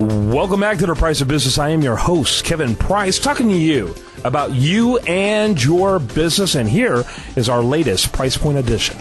Welcome back to The Price of Business. I am your host, Kevin Price, talking to you about you and your business. And here is our latest Price Point edition.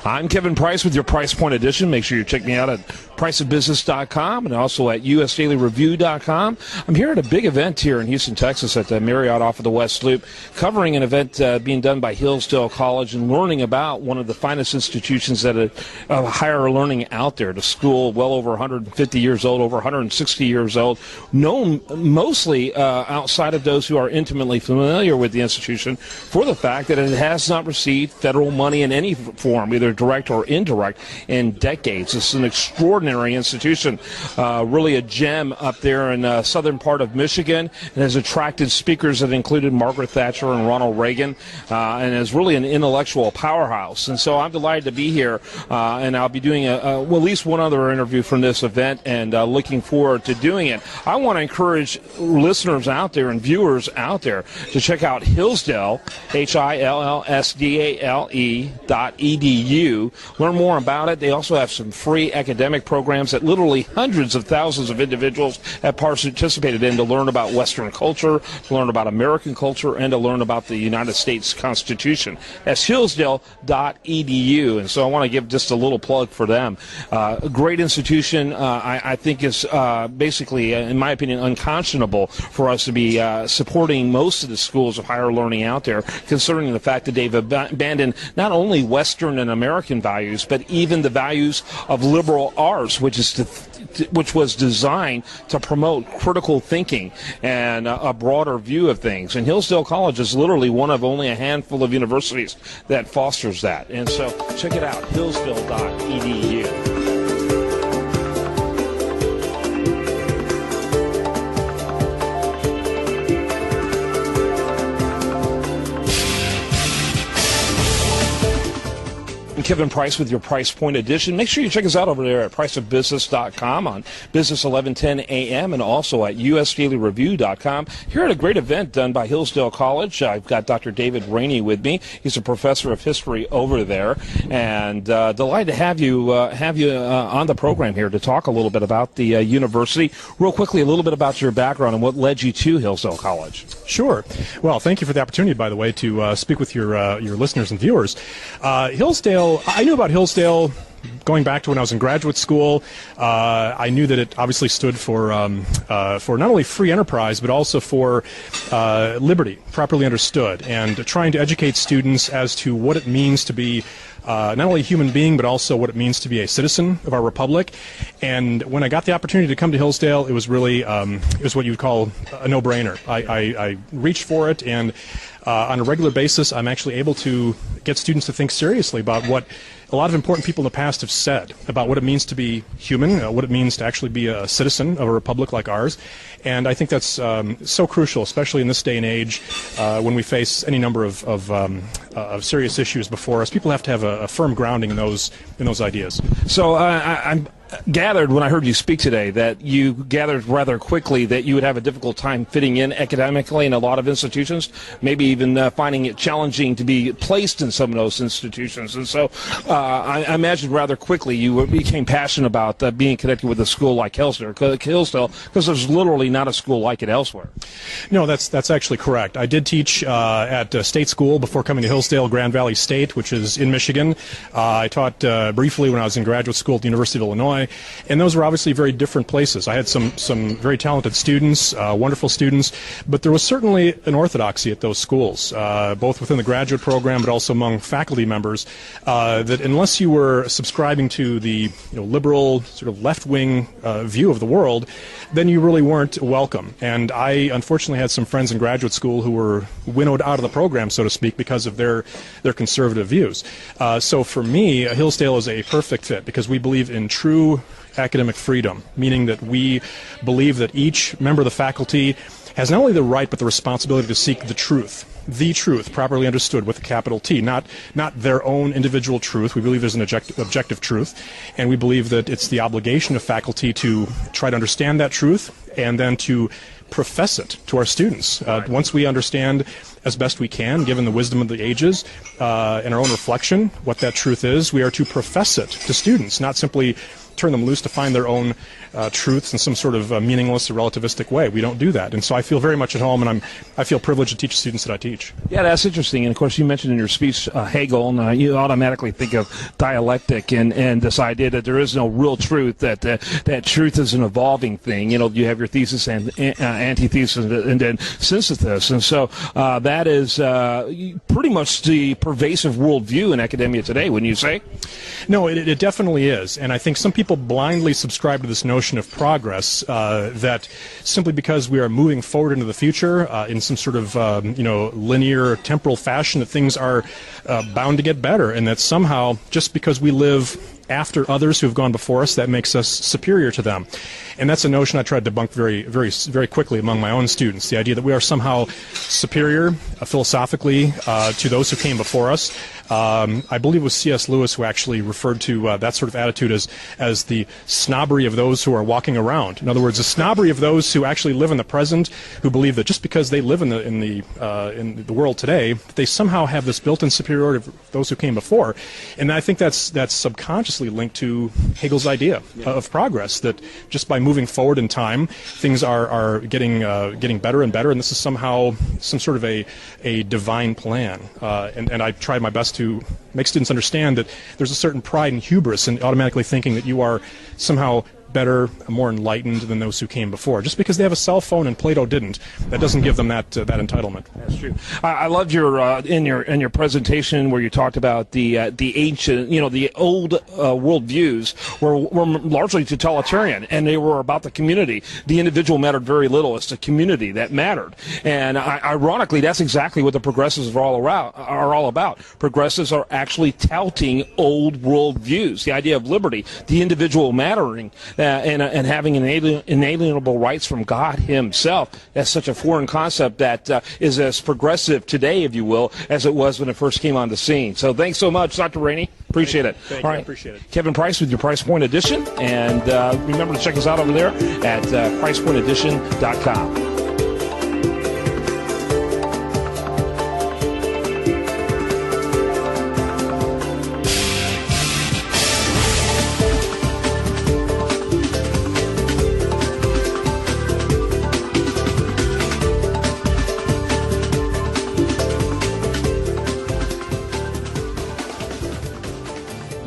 I'm Kevin Price with your Price Point edition. Make sure you check me out at priceofbusiness.com and also at usdailyreview.com. I'm here at a big event here in Houston, Texas at the Marriott off of the West Loop, covering an event being done by Hillsdale College and learning about one of the finest institutions that are higher learning out there. The school, well over 150 years old, over 160 years old, known mostly outside of those who are intimately familiar with the institution for the fact that it has not received federal money in any form, either direct or indirect, in decades. It's an extraordinary institution, really a gem up there in the southern part of Michigan. It has attracted speakers that included Margaret Thatcher and Ronald Reagan, and is really an intellectual powerhouse. And so I'm delighted to be here, and I'll be doing at least one other interview from this event, and looking forward to doing it. I want to encourage listeners out there and viewers out there to check out Hillsdale, hillsdale.edu. Learn more about it. They also have some free academic programs that literally hundreds of thousands of individuals have participated in to learn about Western culture, to learn about American culture, and to learn about the United States Constitution. That's hillsdale.edu. And so I want to give just a little plug for them. A great institution. I think is basically, in my opinion, unconscionable for us to be supporting most of the schools of higher learning out there, considering the fact that they've abandoned not only Western and American values, but even the values of liberal arts, which was designed to promote critical thinking and a broader view of things. And Hillsdale College is literally one of only a handful of universities that fosters that. And so check it out, hillsdale.edu. Kevin Price with your Price Point edition. Make sure you check us out over there at priceofbusiness.com on Business 1110 AM and also at usdailyreview.com. Here at a great event done by Hillsdale College. I've got Dr. David Rainey with me. He's a professor of history over there, and delighted to have you on the program here to talk a little bit about the university. Real quickly, a little bit about your background and what led you to Hillsdale College. Sure. Well, thank you for the opportunity, by the way, to speak with your listeners and viewers. Hillsdale. I knew about Hillsdale going back to when I was in graduate school. I knew that it obviously stood for not only free enterprise, but also for liberty, properly understood, and trying to educate students as to what it means to be not only a human being, but also what it means to be a citizen of our republic. And when I got the opportunity to come to Hillsdale, it was really it was what you would call a no-brainer. I reached for it, and on a regular basis, I'm actually able to get students to think seriously about what a lot of important people in the past have said about what it means to be human, what it means to actually be a citizen of a republic like ours. And I think that's so crucial, especially in this day and age when we face any number of serious issues before us. People have to have a firm grounding in those ideas. So I'm gathered when I heard you speak today that you gathered rather quickly that you would have a difficult time fitting in academically in a lot of institutions, maybe even finding it challenging to be placed in some of those institutions. And so I imagine rather quickly you became passionate about being connected with a school like Hillsdale, because there's literally not a school like it elsewhere. No, that's actually correct. I did teach at state school before coming to Hillsdale, Grand Valley State, which is in Michigan. I taught briefly when I was in graduate school at the University of Illinois. And those were obviously very different places. I had some very talented students, wonderful students, but there was certainly an orthodoxy at those schools, both within the graduate program but also among faculty members, that unless you were subscribing to the liberal, sort of left-wing view of the world, then you really weren't welcome. And I unfortunately had some friends in graduate school who were winnowed out of the program, so to speak, because of their conservative views. So for me, Hillsdale is a perfect fit because we believe in true academic freedom, meaning that we believe that each member of the faculty has not only the right but the responsibility to seek the truth, properly understood with a capital T, not their own individual truth. We believe there's an objective truth, and we believe that it's the obligation of faculty to try to understand that truth and then to profess it to our students. Once we understand as best we can, given the wisdom of the ages and our own reflection, what that truth is, we are to profess it to students, not simply turn them loose to find their own truths in some sort of meaningless or relativistic way. We don't do that. And so I feel very much at home, and I feel privileged to teach students that I teach. Yeah, that's interesting. And, of course, you mentioned in your speech Hegel, and you automatically think of dialectic and this idea that there is no real truth, that truth is an evolving thing. You have your thesis and antithesis and then synthesis. And so that is pretty much the pervasive worldview in academia today, wouldn't you say? No, it definitely is. And I think some people blindly subscribe to this notion of progress, that simply because we are moving forward into the future in some sort of linear temporal fashion, that things are bound to get better, and that somehow just because we live after others who have gone before us, that makes us superior to them. And that's a notion I tried to debunk very, very, very quickly among my own students, the idea that we are somehow superior philosophically to those who came before us. I believe it was C.S. Lewis who actually referred to that sort of attitude as the snobbery of those who are walking around. In other words, the snobbery of those who actually live in the present, who believe that just because they live in the world today, they somehow have this built-in superiority of those who came before. And I think that's subconsciously linked to Hegel's idea of progress, that just by moving forward in time, things are getting better and better, and this is somehow some sort of a divine plan. And I tried my best to make students understand that there's a certain pride and hubris in automatically thinking that you are somehow better, more enlightened than those who came before. Just because they have a cell phone and Plato didn't, that doesn't give them that entitlement. That's true. I loved your in your presentation where you talked about the ancient, the old worldviews were largely totalitarian, and they were about the community. The individual mattered very little. It's the community that mattered. And ironically, that's exactly what the progressives are all about. Progressives are actually touting old worldviews, the idea of liberty, the individual mattering. And having inalienable rights from God himself. That's such a foreign concept that is as progressive today, if you will, as it was when it first came on the scene. So thanks so much, Dr. Rainey. Appreciate it. Thank you. I appreciate it. Kevin Price with your Price Point Edition. And remember to check us out over there at pricepointedition.com.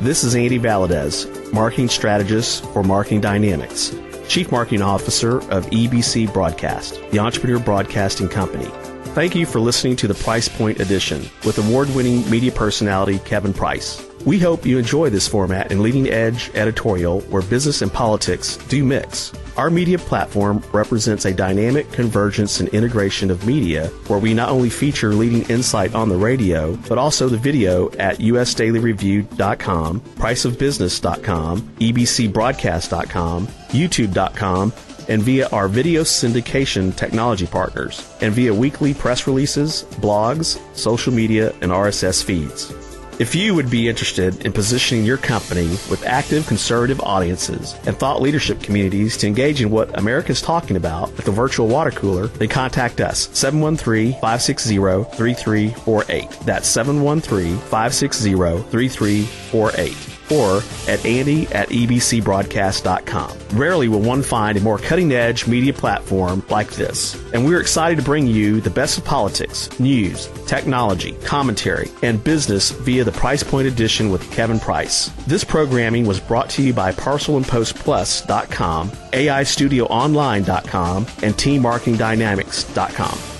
This is Andy Valadez, Marketing Strategist for Marketing Dynamics, Chief Marketing Officer of EBC Broadcast, the Entrepreneur Broadcasting Company. Thank you for listening to the Price Point Edition with award-winning media personality Kevin Price. We hope you enjoy this format and leading-edge editorial where business and politics do mix. Our media platform represents a dynamic convergence and integration of media where we not only feature leading insight on the radio, but also the video at usdailyreview.com, priceofbusiness.com, ebcbroadcast.com, youtube.com, and via our video syndication technology partners, and via weekly press releases, blogs, social media, and RSS feeds. If you would be interested in positioning your company with active conservative audiences and thought leadership communities to engage in what America is talking about at the virtual water cooler, then contact us, 713-560-3348. That's 713-560-3348. Or at andy@ebcbroadcast.com. Rarely will one find a more cutting-edge media platform like this. And we're excited to bring you the best of politics, news, technology, commentary, and business via the Price Point Edition with Kevin Price. This programming was brought to you by ParcelandPostPlus.com, AIStudioOnline.com, and TeamMarketingDynamics.com.